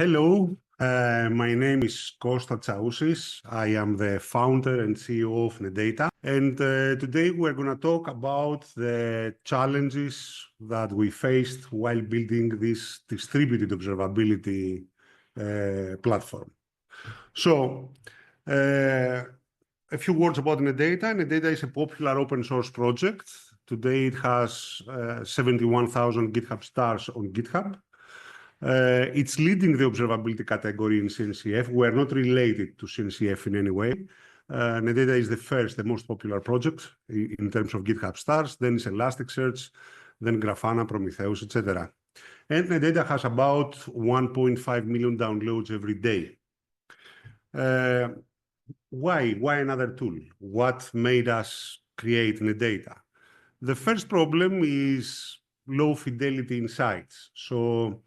Hello, my name is Costa Tsaousis. I am the founder and CEO of Netdata. And today we're going to talk about the challenges that we faced while building this distributed observability platform. So, a few words about Netdata. Netdata is a popular open source project. Today it has 71,000 GitHub stars on GitHub. It's leading the observability category in CNCF. We're not related to CNCF in any way. Netdata is the most popular project in terms of GitHub stars. Then it's Elasticsearch, then Grafana, Prometheus, etc. And Netdata has about 1.5 million downloads every day. Why another tool? What made us create Netdata? The first problem is low fidelity insights. So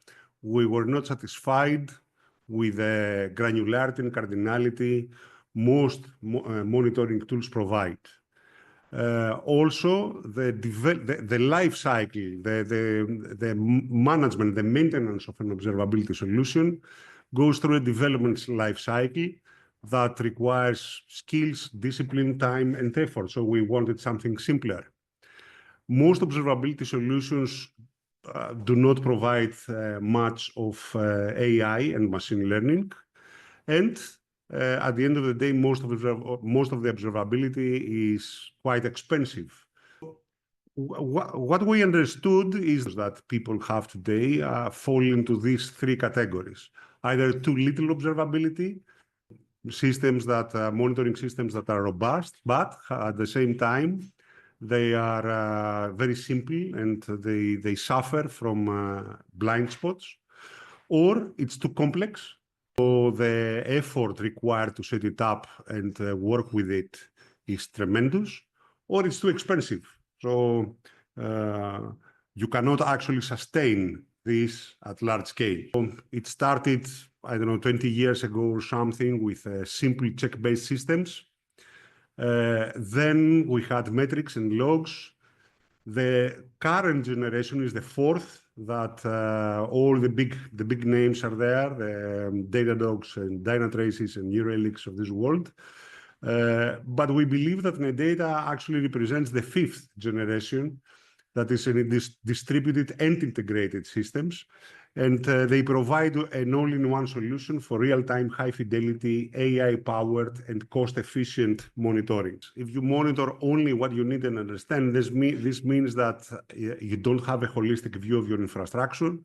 we were not satisfied with the granularity and cardinality most monitoring tools provide. Also, the life cycle, the management, the maintenance of an observability solution goes through a development life cycle that requires skills, discipline, time, and effort. So we wanted something simpler. Most observability solutions do not provide much of AI and machine learning. And at the end of the day, most of the observability is quite expensive. What we understood is that people have today fall into these three categories. Either too little observability, monitoring systems that are robust, but at the same time, they are very simple and they suffer from blind spots, or it's too complex. So the effort required to set it up and work with it is tremendous, or it's too expensive. So you cannot actually sustain this at large scale. So it started, 20 years ago or something with simple check-based systems. Then we had metrics and logs. The current generation is the fourth, that all the big names are there, the Datadogs and Dynatraces and New Relics of this world. But we believe that Netdata actually represents the fifth generation, that is in distributed and integrated systems. And they provide an all-in-one solution for real-time, high-fidelity, AI-powered, and cost-efficient monitoring. If you monitor only what you need and understand, this means that you don't have a holistic view of your infrastructure.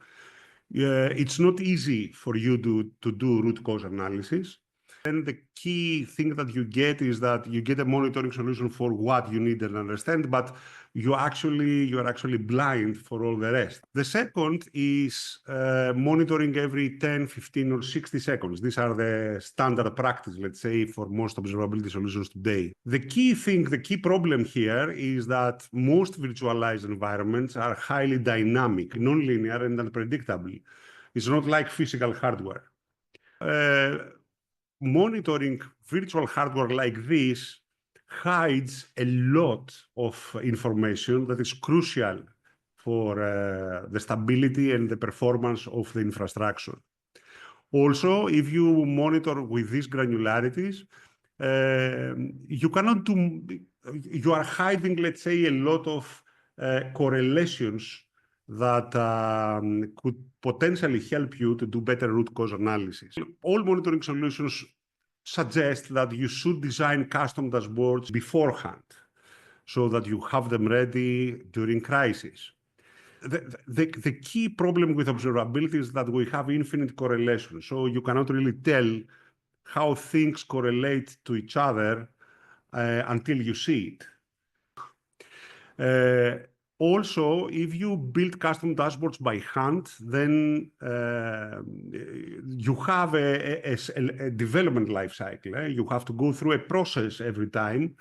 It's not easy for you to do root cause analysis. And the key thing that you get is that you get a monitoring solution for what you need and understand, but you're actually blind for all the rest. The second is monitoring every 10, 15, or 60 seconds. These are the standard practice, let's say, for most observability solutions today. The key problem here is that most virtualized environments are highly dynamic, non-linear, and unpredictable. It's not like physical hardware. Monitoring virtual hardware like this hides a lot of information that is crucial for the stability and the performance of the infrastructure. Also, if you monitor with these granularities, you are hiding, let's say, a lot of correlations that could potentially help you to do better root cause analysis. All monitoring solutions suggest that you should design custom dashboards beforehand so that you have them ready during crisis. The key problem with observability is that we have infinite correlation, so you cannot really tell how things correlate to each other until you see it. Also, if you build custom dashboards by hand, then you have a development life cycle. You have to go through a process every time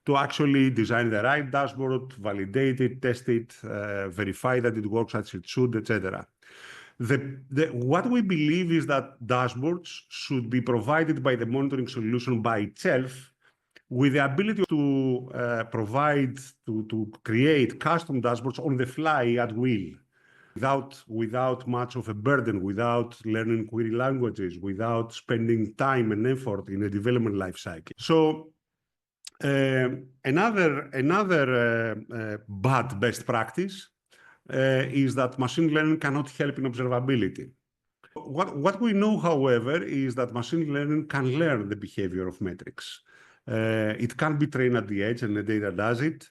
to actually design the right dashboard, validate it, test it, verify that it works as it should, etc. What we believe is that dashboards should be provided by the monitoring solution by itself, with the ability to create custom dashboards on the fly at will. without much of a burden, without learning query languages, without spending time and effort in a development life cycle. So another bad best practice is that machine learning cannot help in observability. What we know, however, is that machine learning can learn the behavior of metrics. It can be trained at the edge, and the data does it.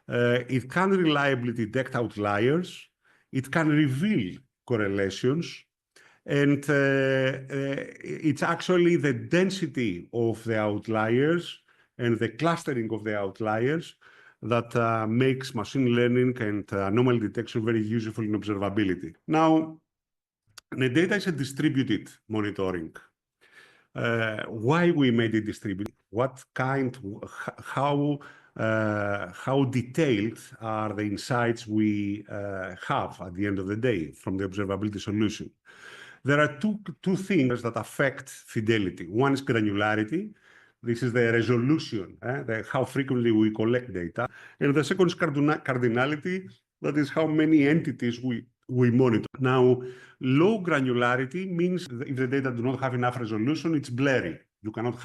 It can reliably detect outliers. It can reveal correlations. And it's actually the density of the outliers and the clustering of the outliers that makes machine learning and anomaly detection very useful in observability. Now, Netdata is a distributed monitoring. Why we made it distributed? What kind, how detailed are the insights we have at the end of the day from the observability solution? There are two things that affect fidelity. One is granularity. This is the resolution, how frequently we collect data. And the second is cardinality. That is how many entities we monitor. Now, low granularity means that if the data do not have enough resolution, it's blurry. You cannot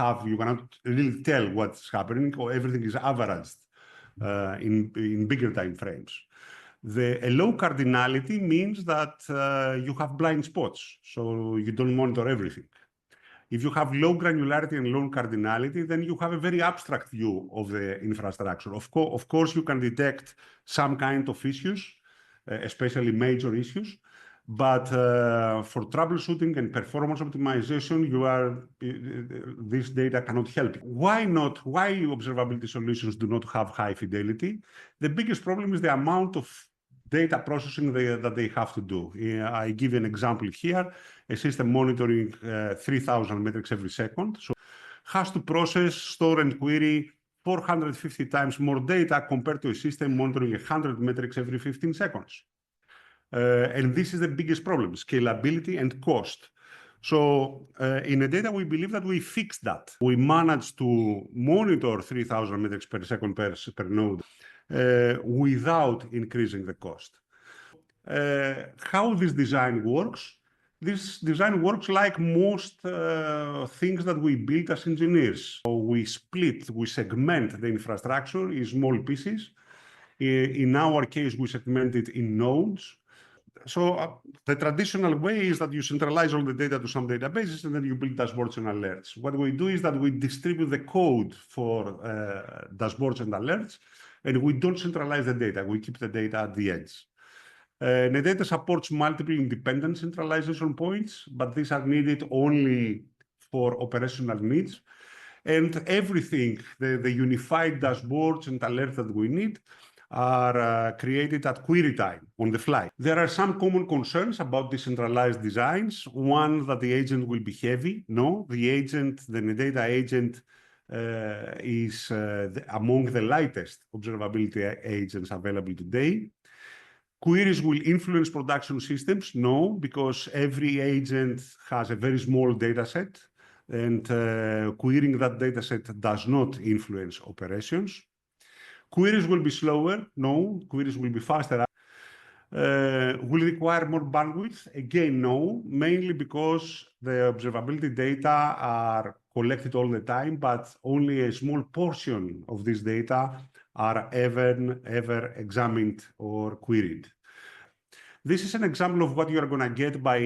really tell what's happening, or everything is averaged in bigger time frames. A low cardinality means that you have blind spots, so you don't monitor everything. If you have low granularity and low cardinality, then you have a very abstract view of the infrastructure. Of course, you can detect some kind of issues, especially major issues, but for troubleshooting and performance optimization, this data cannot help you. Why observability solutions do not have high fidelity? The biggest problem is the amount of data processing that they have to do. I give you an example here. A system monitoring 3,000 metrics every second, so has to process, store, and query 450 times more data compared to a system monitoring 100 metrics every 15 seconds. And this is the biggest problem, scalability and cost. So in Netdata, we believe that we fixed that. We managed to monitor 3,000 metrics per second per node without increasing the cost. How this design works? This design works like most things that we build as engineers. So we segment the infrastructure in small pieces. In our case, we segment it in nodes. So the traditional way is that you centralize all the data to some databases and then you build dashboards and alerts. What we do is that we distribute the code for dashboards and alerts, and we don't centralize the data. We keep the data at the edge. Netdata supports multiple independent centralization points, but these are needed only for operational needs. And everything, the unified dashboards and alerts that we need are created at query time on the fly. There are some common concerns about decentralized designs. One, that the agent will be heavy. No, the Netdata agent is among the lightest observability agents available today. Queries will influence production systems? No, because every agent has a very small data set, and querying that data set does not influence operations. Queries will be slower? No, queries will be faster. Will require more bandwidth? Again, no, mainly because the observability data are collected all the time, but only a small portion of this data are ever examined or queried. This is an example of what you are going to get by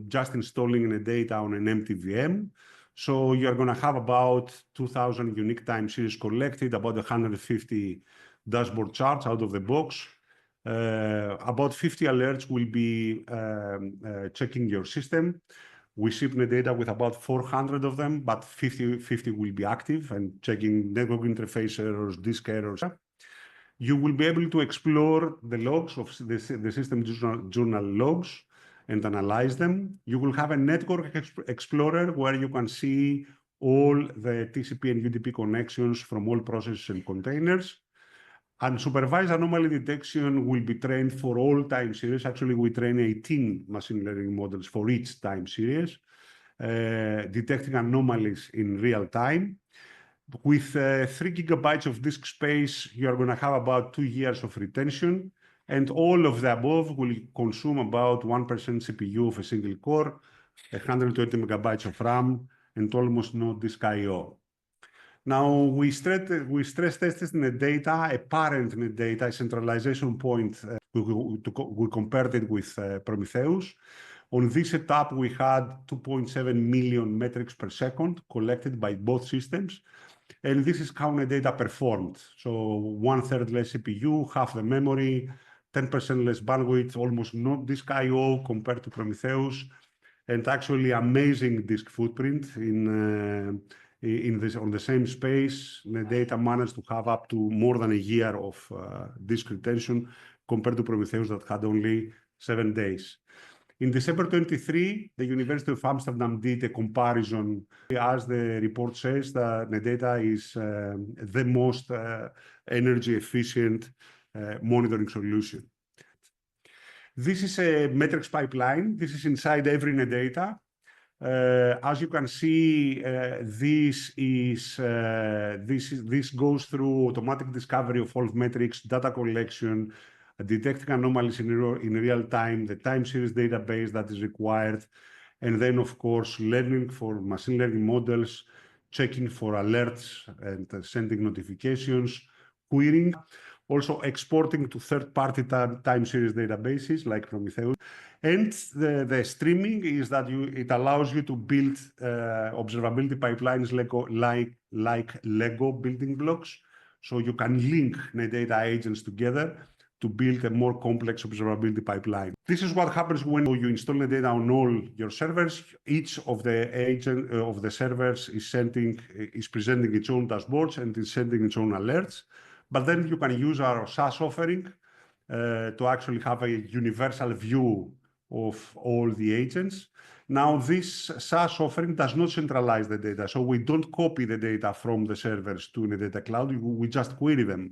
just installing Netdata on an empty VM. So you're going to have about 2,000 unique time series collected, about 150 dashboard charts out of the box. About 50 alerts will be checking your system. We ship Netdata with about 400 of them, but 50 will be active and checking network interface errors, disk errors. You will be able to explore the logs of the system journal logs and analyze them. You will have a network explorer where you can see all the TCP and UDP connections from all processes and containers. Unsupervised anomaly detection will be trained for all time series. Actually, we train 18 machine learning models for each time series, detecting anomalies in real time. With 3 gigabytes of disk space, you are going to have about 2 years of retention. And all of the above will consume about 1% CPU of a single core, 120 megabytes of RAM, and almost no disk I/O. Now, we stress tested Netdata, a parent Netdata, a centralization point. We compared it with Prometheus. On this setup, we had 2.7 million metrics per second collected by both systems. And this is how Netdata performed. So 1/3 less CPU, half the memory, 10% less bandwidth, almost no disk I/O compared to Prometheus, and actually amazing disk footprint on the same space. Netdata managed to have up to more than a year of disk retention compared to Prometheus that had only 7 days. In December 23, the University of Amsterdam did a comparison. As the report says, that Netdata is the most energy efficient monitoring solution. This is a metrics pipeline. This is inside every Netdata. As you can see, this goes through automatic discovery of all metrics, data collection, detecting anomalies in real time, the time series database that is required, and then, of course, learning for machine learning models, checking for alerts and sending notifications, querying, also exporting to third-party time series databases like Prometheus. And the streaming is that it allows you to build observability pipelines like Lego building blocks. So you can link Netdata agents together to build a more complex observability pipeline. This is what happens when you install Netdata on all your servers. Each of the servers is presenting its own dashboards and is sending its own alerts. But then you can use our SaaS offering to actually have a universal view of all the agents. Now, this SaaS offering does not centralize the data, so we don't copy the data from the servers to Netdata Cloud. We just query them.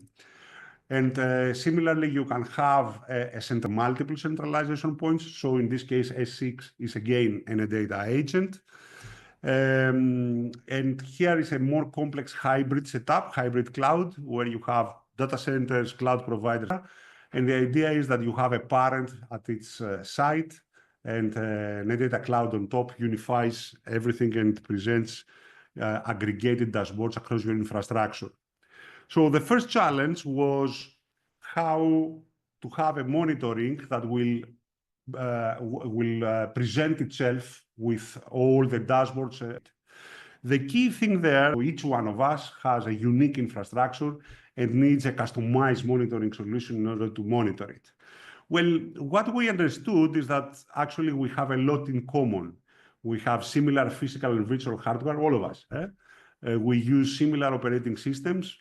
And similarly, you can have multiple centralization points. So in this case, S6 is again a Netdata agent. And here is a more complex hybrid setup, hybrid cloud, where you have data centers, cloud providers. And the idea is that you have a parent at its site, and Netdata Cloud on top unifies everything and presents aggregated dashboards across your infrastructure. So the first challenge was how to have a monitoring that will present itself with all the dashboards. The key thing there, each one of us has a unique infrastructure and needs a customized monitoring solution in order to monitor it. Well, what we understood is that actually we have a lot in common. We have similar physical and virtual hardware, all of us. We use similar operating systems.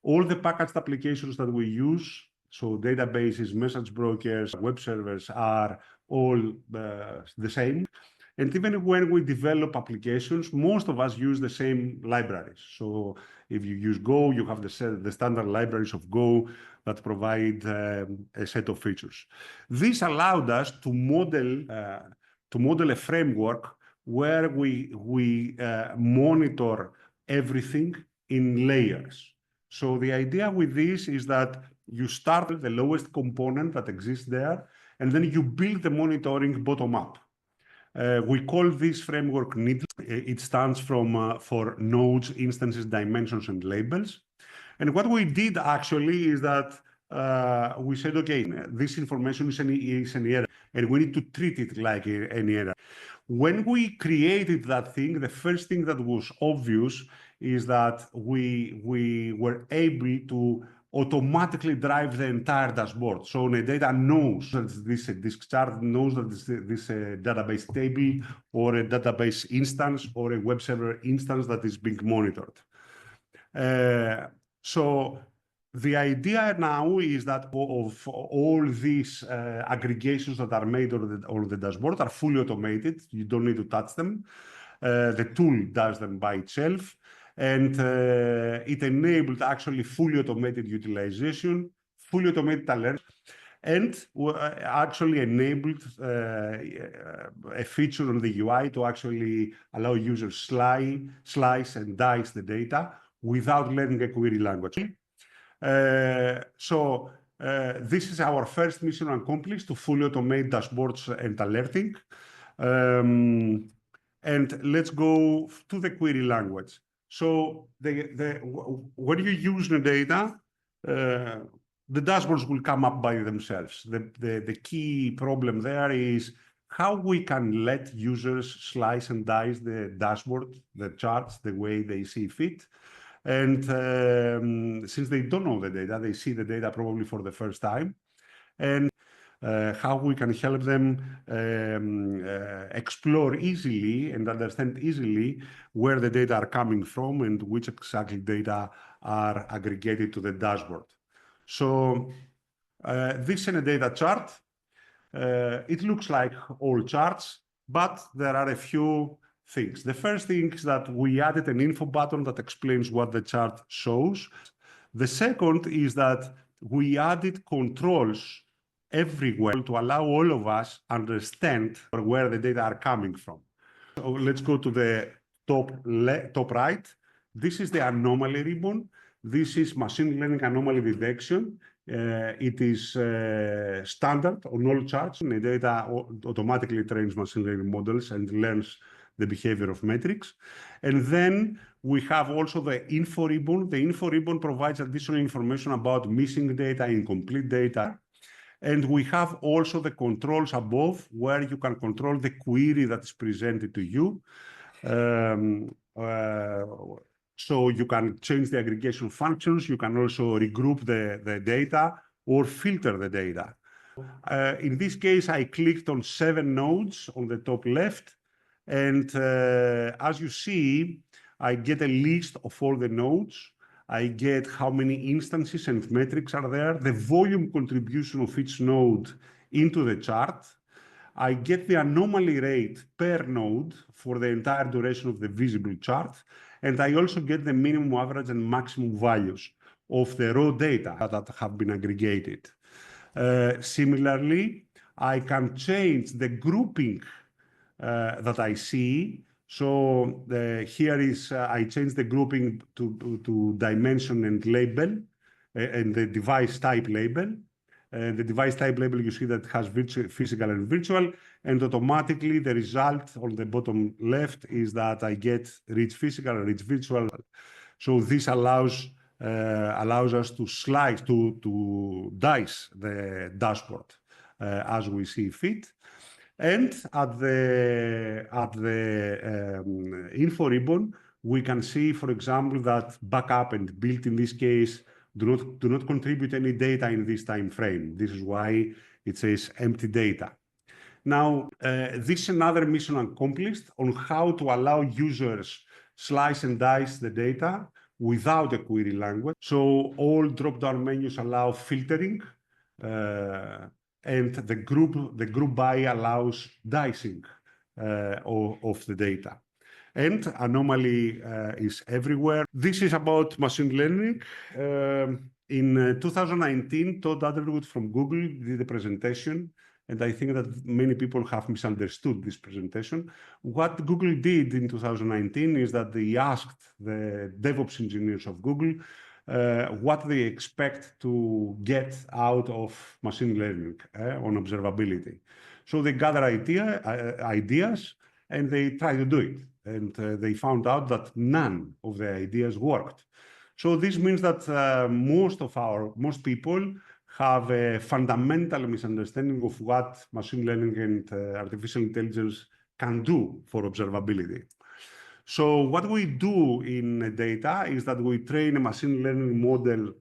All the packaged applications that we use, so databases, message brokers, web servers, are all the same. And even when we develop applications, most of us use the same libraries. So if you use Go, you have the standard libraries of Go that provide a set of features. This allowed us to model a framework where we monitor everything in layers. So the idea with this is that you start with the lowest component that exists there, and then you build the monitoring bottom up. We call this framework NID. It stands for nodes, instances, dimensions, and labels. And what we did actually is that we said, okay, this information is an error, and we need to treat it like any error. When we created that thing, the first thing that was obvious is that we were able to automatically drive the entire dashboard. So Netdata knows that this disk chart, knows that this database table or a database instance or a web server instance that is being monitored. So the idea now is that of all these aggregations that are made on the dashboard are fully automated. You don't need to touch them. The tool does them by itself. And it enabled actually fully automated utilization, fully automated alerts, and actually enabled a feature on the UI to actually allow users slice and dice the data without learning a query language. So This is our first mission accomplished to fully automate dashboards and alerting. And let's go to the query language. So when you use Netdata, the dashboards will come up by themselves. The key problem there is how we can let users slice and dice the dashboard, the charts, the way they see fit. And since they don't know the data, they see the data probably for the first time. And how we can help them explore easily and understand easily where the data are coming from and which exactly data are aggregated to the dashboard. So this is a data chart. It looks like all charts, but there are a few things. The first thing is that we added an info button that explains what the chart shows. The second is that we added controls everywhere to allow all of us understand where the data are coming from. So let's go to the top right. This is the anomaly ribbon. This is machine learning anomaly detection. It is standard on all charts. Netdata automatically trains machine learning models and learns the behavior of metrics. And then we have also the info ribbon. The info ribbon provides additional information about missing data, incomplete data. And we have also the controls above where you can control the query that is presented to you. So you can change the aggregation functions. You can also regroup the data or filter the data. In this case, I clicked on 7 nodes on the top left. And as you see, I get a list of all the nodes. I get how many instances and metrics are there, the volume contribution of each node into the chart. I get the anomaly rate per node for the entire duration of the visible chart. And I also get the minimum, average, and maximum values of the raw data that have been aggregated. Similarly, I can change the grouping that I see. So here is, I change the grouping to dimension and label, and the device type label. The device type label, you see that has physical and virtual, and automatically the result on the bottom left is that I get rich physical and rich virtual. So this allows us to slice, to dice the dashboard as we see fit. And at the info ribbon, we can see, for example, that backup and build in this case do not contribute any data in this time frame. This is why it says empty data. Now, this is another mission accomplished on how to allow users slice and dice the data without a query language. So all drop-down menus allow filtering, and the group by allows dicing of the data. And anomaly is everywhere. This is about machine learning. In 2019, Todd Underwood from Google did a presentation, and I think that many people have misunderstood this presentation. What Google did in 2019 is that they asked the DevOps engineers of Google what they expect to get out of machine learning on observability. So they gather ideas and they try to do it. And they found out that none of the ideas worked. So this means that most people have a fundamental misunderstanding of what machine learning and artificial intelligence can do for observability. So what we do in data is that we train a machine learning model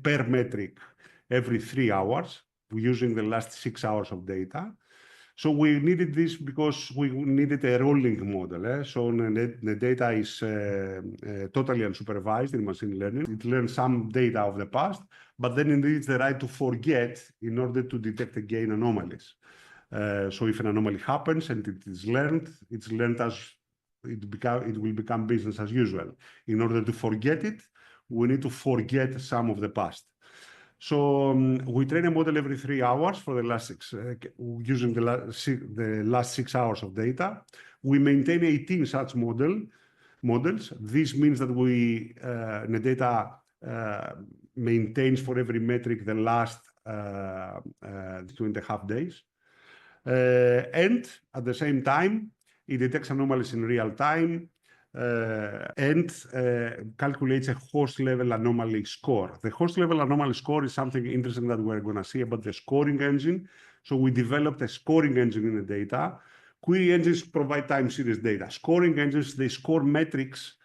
per metric every 3 hours, using the last 6 hours of data. So we needed this because we needed a rolling model. So the data is totally unsupervised in machine learning. It learns some data of the past, but then it needs the right to forget in order to detect again anomalies. So if an anomaly happens and it is learned, it's learned as it will become business as usual. In order to forget it, we need to forget some of the past. So we train a model every 3 hours for the last using the last 6 hours of data. We maintain 18 such models. This means that Netdata maintains for every metric the last 2.5 days. And at the same time, it detects anomalies in real time and calculates a host-level anomaly score. The host-level anomaly score is something interesting that we're going to see about the scoring engine. So we developed a scoring engine in the data. Query engines provide time series data. Scoring engines, they score metrics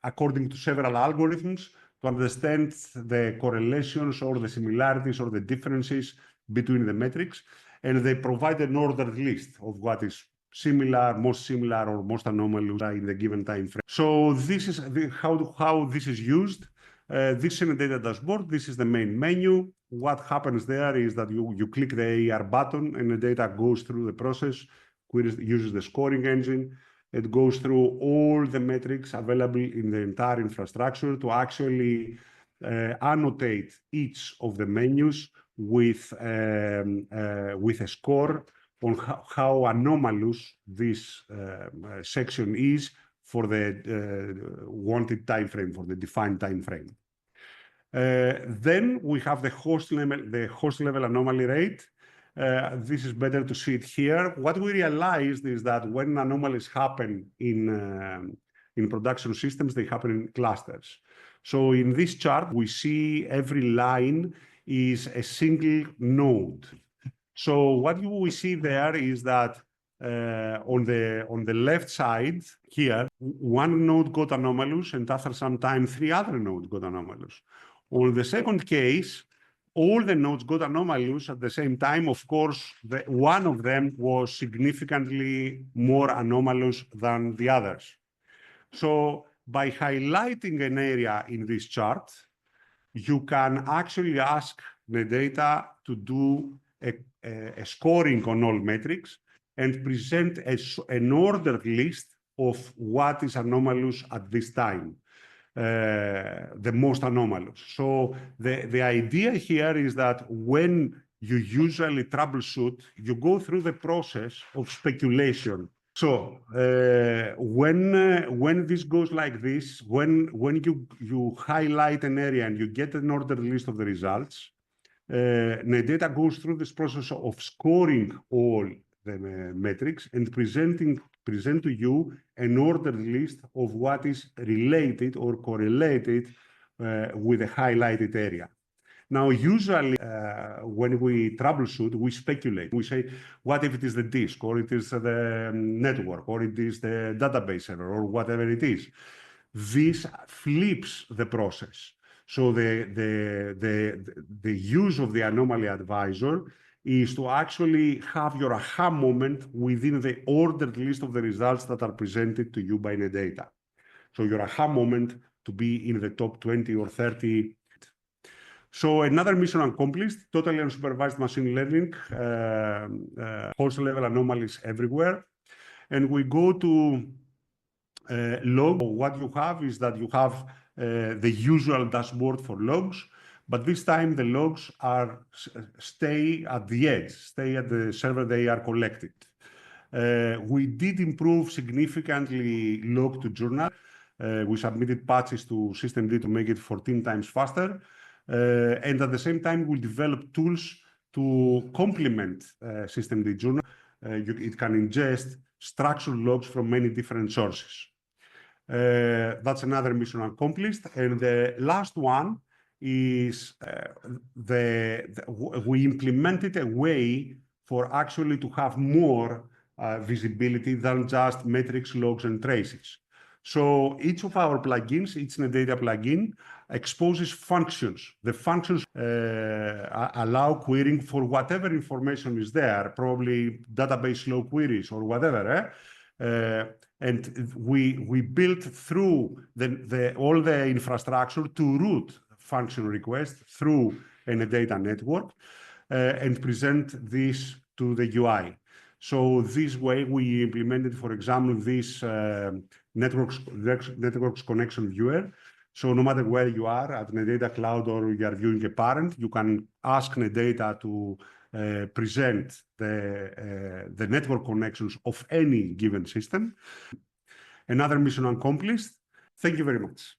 according to several algorithms to understand the correlations or the similarities or the differences between the metrics, and they provide an ordered list of what is similar, most similar, or most anomalous in the given time frame. So this is how this is used. This is in a data dashboard. This is the main menu. What happens there is that you click the AR button and the data goes through the process, uses the scoring engine. It goes through all the metrics available in the entire infrastructure to actually annotate each of the menus with a score on how anomalous this section is for the wanted time frame, for the defined time frame. Then we have the host level anomaly rate. This is better to see it here. What we realized is that when anomalies happen in production systems, they happen in clusters. So in this chart, we see every line is a single node. So what we see there is that on the left side here, one node got anomalous, and after some time, 3 other nodes got anomalous. On the second case, all the nodes got anomalous at the same time. Of course, one of them was significantly more anomalous than the others. So by highlighting an area in this chart, you can actually ask Netdata to do a scoring on all metrics and present an ordered list of what is anomalous at this time. The most anomalous. So the idea here is that when you usually troubleshoot, you go through the process of speculation. So when this goes like this, when you highlight an area and you get an ordered list of the results, Netdata goes through this process of scoring all the metrics and present to you an ordered list of what is related or correlated with a highlighted area. Now, usually when we troubleshoot, we speculate. We say, what if it is the disk, or it is the network, or it is the database server, or whatever it is. This flips the process. So the use of the anomaly advisor is to actually have your aha moment within the ordered list of the results that are presented to you by Netdata. So your aha moment to be in the top 20 or 30. So another mission accomplished, totally unsupervised machine learning, host level anomalies everywhere. And we go to log. What you have is that you have the usual dashboard for logs, but this time the logs stay at the edge, stay at the server they are collected. We did improve significantly log to journal. We submitted patches to systemd to make it 14 times faster. And at the same time, we developed tools to complement systemd journal. It can ingest structured logs from many different sources. That's another mission accomplished. And the last one is we implemented a way for actually to have more visibility than just metrics, logs, and traces. So each of our plugins, each Netdata plugin, exposes functions. The functions allow querying for whatever information is there, probably database slow queries or whatever. And we built through all the infrastructure to route function requests through a Netdata network and present this to the UI. So this way we implemented, for example, this networks connection viewer. So no matter where you are at Netdata Cloud or you are viewing a parent, you can ask Netdata to present the network connections of any given system. Another mission accomplished. Thank you very much.